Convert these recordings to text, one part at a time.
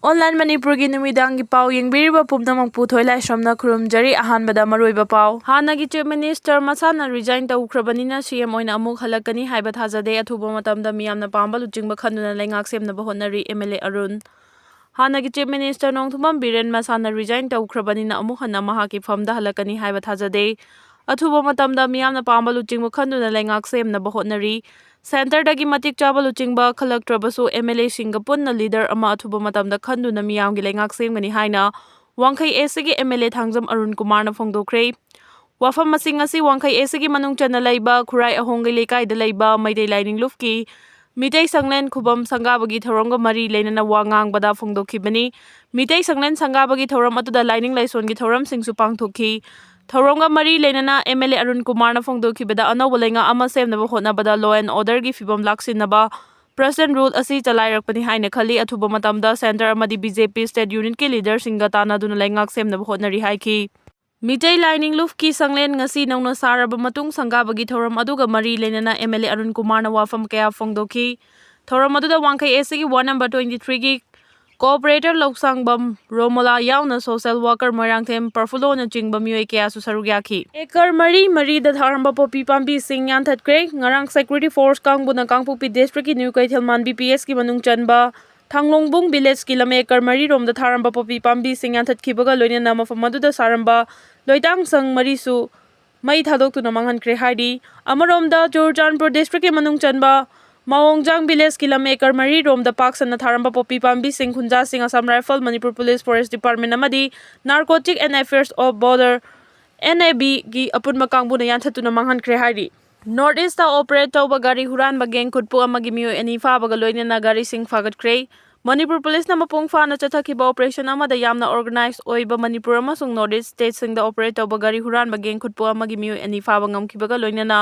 Online Manipuri numidangi pau yengbiriba pumnamang puthoi laisramna khurumjari ahanbada maroiba pau. Hanagi Chief Minister masana resign taukhrabanina CM oina amuk halakani haiba thajade athuba matamda miyamna pamba luchingba khanduna laingak semnaba hotnari MLA Arun. Hanagi Chief Minister Nongthumam Biren masana resign taukhrabanina amuk hanna mahaki famda halakani haiba thajade athuba matamda miyamna pamba luchingba khanduna laingak semnaba hotnari. Center dagi matik chaba luchingba khalaktrabasu MLA singa punna leader ama athuba matamda khanduna miyamgi laingak semgani haina Wangkhai Esigi MLA Thangjam Arun Kumar na phongdokre. Wafam masing asi Wangkhai Esigi manung chana laiba khurai ahongai lekai da laiba maidai lining lufki Mitei Sanglen Khubam Sangabagi Thoronga Mari Lenana Wangang Bada Phongdokhibani Mitei Sanglen Sangabagi Thoram atuda lining laisongi thoram singsu pangthokhi Thoronga Mari Lenana MLA Arun Kumar na phongdokhibada anauba lainga ama semnaba hotnabada law and order gi fibam laksinaba President rule asi chalairakpani haina khali athuba matamda center amadi BJP state unit ki leader singa tana duna laingak semnaba hotnari haiki Mitei lining luf ki sanglen ngasi nauna saraba matung sangabagi thoram aduga mari lenana MLA Arun Kumar na wafam kaya phongdokhi thoram aduda Wangkhai Esigi ward number 23 gi Cooperator Loksangbam Romola yauna social worker Moirangthem Perfulo na chingba miyoi kaya su sarugyaki. Ekar mari da tharamba popi pambi sing yan thatkre ngarang security force kangbuna kangpupi district ki New Kaithelman BPS ki manung chanba Thanglongbung village ki lame ekar mari rom da tharamba popi pambi sing yan thatkibaga loinana mafam aduda saramba loitang sang mari su mai thadok tuna manghankre haidi amarom da Churchandpur district ki manung chanba Maongjang village kilometer mari rom da paksana tharamba popi pambi sing khunja sing Assam Rifle Manipur Police Forest Department amadi Narcotic and Affairs of Border NAB gi apunma kangbuna yanthatuna manghankre hairi North East ta operate tauba gari huran ba geng khutpu amagi miyoi ani fabaga loinana gari sing fagatkrei Manipur Police na mapung fana chathakiba operation amada yamna organized oiba Manipur amasung North East state sing da operate tauba gari huran ba geng khutpu amagi miyoi ani faba ngamkhibaga loinana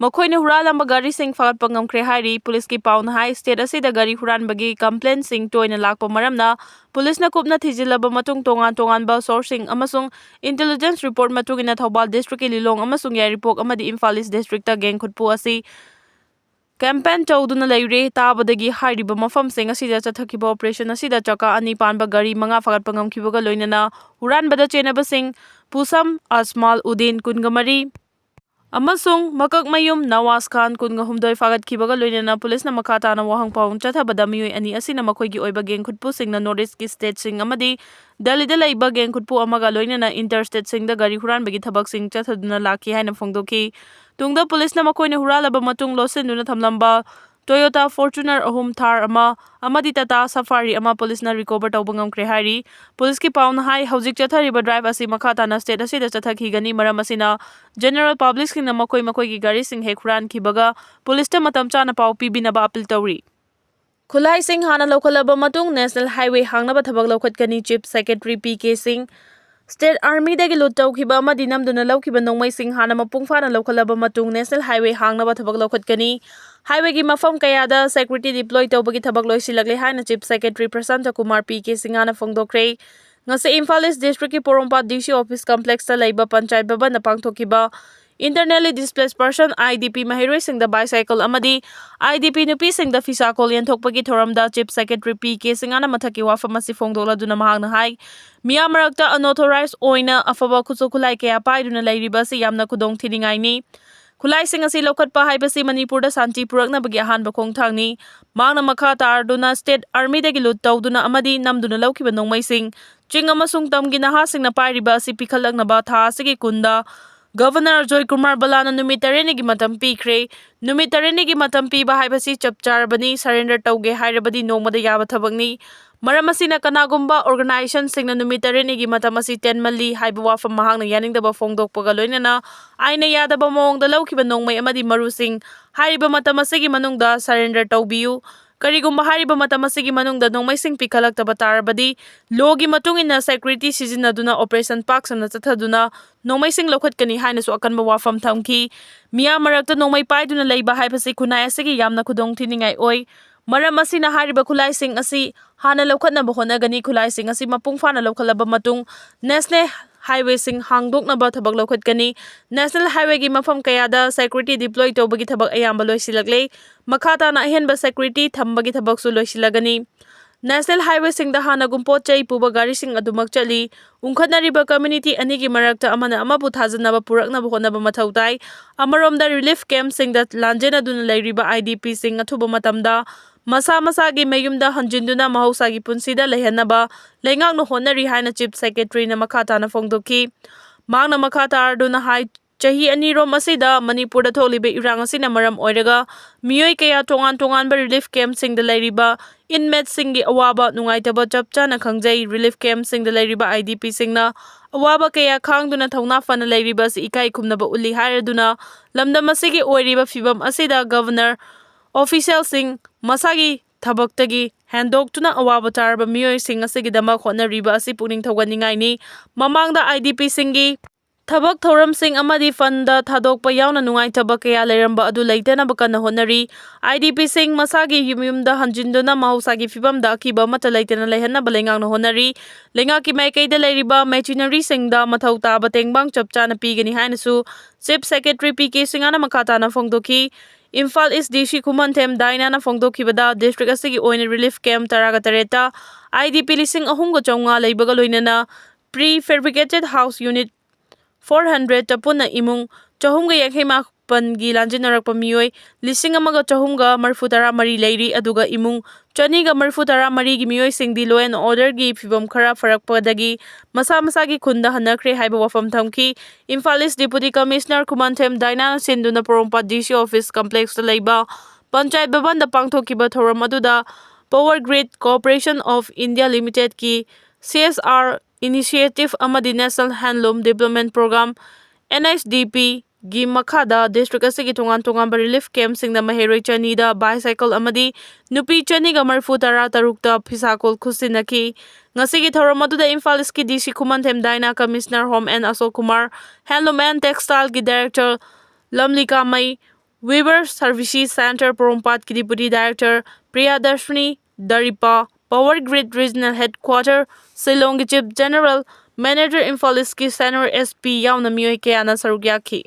Makhoina huralamba gari sing fagatpa ngamkre hairi police ki pauna hai state asida gari huranbagi complaint sing toina lakpa maramna police na kupna thijilaba matung tongan ba sourcing amasung intelligence report matungina Thoubal district ki Lilong amasung Yaripok amadi Imphal East district ta geng khutpu asi campaign chauduna leire tabadagi hairiba mafam sing asida chathakiba operation asida chaka ani panba gari manga fagatpa ngamkhibaga loinana huranbada chenaba sing Pusam Asmal Udin Kungamari Amasung Makak Mayum Nawaz Khan kunga humdoi fagat kibaga loinana police na makata na wahang paung chathabada miyoi ani asina makoigi oiba geng khutpu sing na North East ki state sing amadi Delhi da laiba geng khutpu amaga loinana interstate sing da gari huran bagi thabak sing chathaduna laki haina phongdokhi tungda police na makoina huralaba matung losenduna thamlamba Toyota Fortuner ahum Thar ama amadi Tata Safari ama police na recover tauba ngamkre hairi police ki pauna hai hojik chathariba drive asi makhata na state asida chathakigani maram asina general public sing na makoi ki gari sing hekhuran kibaga police ta matam chana pau pibinaba appeal tawri Khulai Singh hana lokhalaba matung national highway hangnaba thabak lokhatkani chief secretary PK Singh State Army dagi lut tawkhiba amadi namduna lawkhiba nongmai sing hana mapung fana lokhalaba matung national highway hangnaba thabak lokhatkani highway gi mafam kayada security deploy tawbagi thabak loisilagle haina chief secretary Prasanta Kumar PK Singh hana phongdokre ngase Imphal East district ki Porompa DC office complex ta laiba panchayat bhavan na pangthokiba internally displaced person IDP mahiroi sing da bicycle amadi IDP nupi sing da visa call yanthokpagi thoramda chief secretary PK Singh ana mathaki wafam asi phongdola duna mahangna hai Miyamarakta unauthorized oina afaba khusukhulai kaya paiduna lairiba si yamna khudong thiningai ni Khulai sing asi lokhatpa haibasi Manipur da santi purakna bagi ahanba khongthangni mangna makha tarduna state army dagi lut tawduna amadi namduna lawkhiba nongmai sing ching amasung tamgi naha singna pairiba asi pikhalaknaba tha asigi kunda Governor Joy Kumar Balana numit 3 gi matam pikre numit 3 gi matam piba haibasi chapcharabani surrender tawge hairabadi nongmada yaba thabakni maram asina kanagumba organization singna numit 3 gi matam asi 10 malli haiba wafam mahangna yaningdaba phongdokpaga loinana aina yadaba mawongda lawkhiba nongmai amadi marusing haiba matam asigi manungda surrender tawbiyu Karigumba hariba matam asigi manungda nongmai sing pikhalakta tarabadi logi matungina security sizinaduna operation park sana chathaduna nongmai sing lokhatkani haina su akanba wafam thamki miya marakta nongmai paiduna leiba haibasi khunai asigi yamna khudong thiningai oi maram asina hariba khulai sing asi hana lokhatna bahonagani khulai sing asi mapung fana lokhalaba matung national highway sing hangdoknaba thabak lokhatkani national highway gi mafam kayada security deploy tawbagi thabak ayamba loisilagle makhata na ahenba security thambagi thabak su loisilagani National Highwaysingda hanagum pot chai puba garising adumak chali ungkhatnariba community anigi marakta amana amabu thajanaba puraknaba honaba mathau tai amaromda relief camp singda lanjena duna leiriba IDP sing athuba matamda masa masagi mayumda hanjinduna mahausagi punsida lehanaba leingakno honari haina chief secretary na makata na fongdoki mangna makata arduna hai Chahi anirom asida Manipurda tholibe irang asina maram oiraga miyoi kaya tongan relief camp singda leiriba inmates singi awaba nungaitaba chapchana khangjai relief camp singda leiriba IDP singna awaba kaya khangduna thauna fana leiriba si ikai khumnaba uli hairaduna lamdam asigi oiriba fibam asida governor official sing masagi thabaktagi handoktuna awaba tarba miyoi sing asigi dama khonariba asi puning thoganingai ni mamangda IDP singi Thabak thoramsing amadi fanda thadokpa yauna nungaitaba kaya leiramba adu leitanaba kana honari IDP sing masagi yumyumda hanjinduna mahusagi fibamda akiba mata leitana leihanaba leingakna honari leingaki maikaida leiriba machinery singda mathau taba tengbang chapchana pigani hainasu chief secretary PK singana makatana fongdoki Imphal East DC Khumanthem Dainana fongdokibada district asigi oina relief camp taraga tareta IDP lising ahunga chaunga leibaga loinana prefabricated house unit 400 tapuna imung chahumga yakhema pangi lanjinarakpa miyoi lising amaga chahumga marfutara mari leiri aduga imung chaniga marfutara mari gi miyoi singdi law and order gi phibam khara farakpadagi masa masagi khunda hanakre haiba wafam thamki Imphal East Deputy Commissioner Khumanthem Daina Sinduna Porompa DC Office Complex Leiba Panchayat Bhavan da pangthokiba thoram aduda Power Grid Corporation of India Limited ki CSR Initiative amadi National Handloom Development Program NSDP gi makhada district asigi tongan relief camp singda maheroi chanida bicycle amadi nupi chaniga marfu tara tarukta phisakol khusinaki ngasigi thoram aduda Imphal East ki DC Khumanthem Daina Commissioner Home and Ashok Kumar Handloom and Textile ki Director Lamlika Mai Weaver Services Center Porompat ki Deputy Director Priyadarshini Daripa Power Grid Regional Headquarter Shillong Chief General Manager Imphal East ki Senior SP yauna miyoi kayana sarugyaki